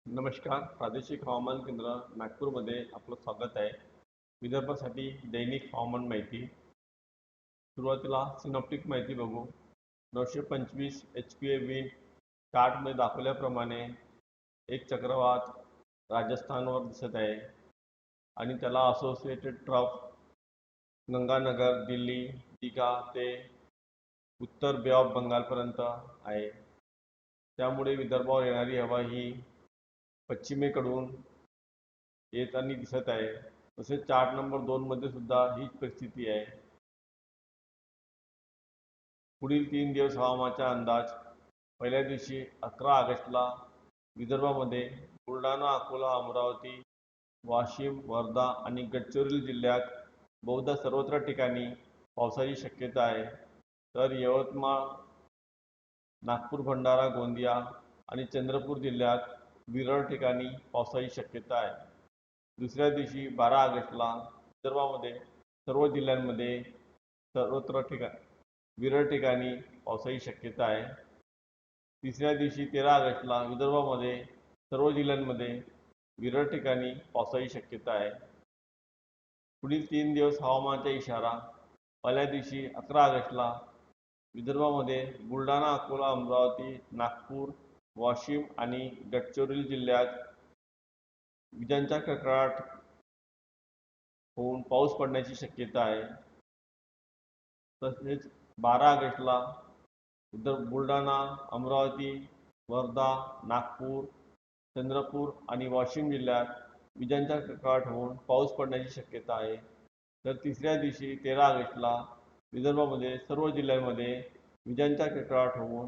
नमस्कार. प्रादेशिक हवामान केंद्र नागपूरमध्ये आपलं स्वागत आहे. विदर्भासाठी दैनिक हवामान माहिती. सुरुवातीला सिनॉप्टिक माहिती बघू. 925 HPA विंड चार्टमध्ये दाखवल्याप्रमाणे एक चक्रवात राजस्थानवर दिसत आहे आणि त्याला असोसिएटेड ट्रफ गंगानगर, दिल्ली, दिघा ते उत्तर बे ऑफ बंगालपर्यंत आहे. त्यामुळे विदर्भावर येणारी हवा ही पश्चिमेकडून येताना दिसत आहे. तसेच चार्ट नंबर 2 मध्ये सुद्धा हीच परिस्थिती आहे. पुढील 3 दिवस हवामानाचा अंदाज. पहिल्या दिवशी 11 ऑगस्टला विदर्भामध्ये बुलढाणा, अकोला, अमरावती, वाशिम, वर्धा आणि गडचिरोली जिल्ह्यात बहुधा सर्वत्र ठिकाणी पावसाची शक्यता आहे. तर यवतमाळ, नागपूर, भंडारा, गोंदिया आणि चंद्रपूर जिल्ह्यात विरळ ठिकाणी पावसाची शक्यता आहे. दुसऱ्या दिवशी 12 ऑगस्टला विदर्भामध्ये सर्व जिल्ह्यांमध्ये सर्वत्र विरळ ठिकाणी पावसाची शक्यता आहे. तिसऱ्या दिवशी 13 ऑगस्टला विदर्भामध्ये सर्व जिल्ह्यांमध्ये विरळ ठिकाणी पावसाची शक्यता आहे. पुढील 3 दिवस हवामानाचा इशारा. पहिल्या दिवशी 11 ऑगस्टला विदर्भामध्ये बुलढाणा, अकोला, अमरावती, नागपूर, वाशिम आणि गडचिरोली जिल्ह्यात विजांचा कडकडाट होऊन पाऊस पडण्याची शक्यता आहे. तसेच 12 ऑगस्टला बुलढाणा, अमरावती, वर्धा, नागपूर, चंद्रपूर आणि वाशिम जिल्ह्यात विजांचा कडकडाट होऊन पाऊस पडण्याची शक्यता आहे. तर तिसऱ्या दिवशी 13 ऑगस्टला विदर्भामध्ये सर्व जिल्ह्यांमध्ये विजांचा कडकडाट होऊन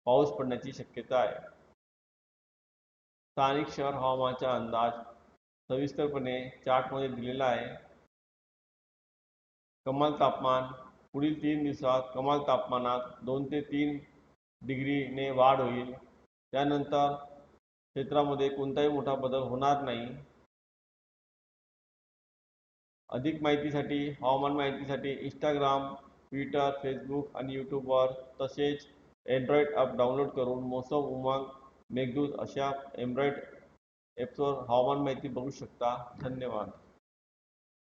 पाऊस पडण्याची शक्यता आहे. स्थानिक शहर हवामानाचा अंदाज सविस्तरपणे चार्टमध्ये दिलेला आहे. कमाल तापमान. पुढील 3 दिवसात कमाल तापमानात 2 ते 3 डिग्रीने वाढ होईल. त्यानंतर क्षेत्रामध्ये कोणताही मोठा बदल होणार नाही. अधिक माहितीसाठी, हवामान माहितीसाठी इंस्टाग्राम, ट्विटर, फेसबुक आणि यूट्यूबवर तसेच अँड्रॉइड ॲप डाउनलोड करून मौसम, उमंग, मेघदूत अशा अँड्रॉइड ॲप्सवर हवामान माहिती बघू शकता. धन्यवाद.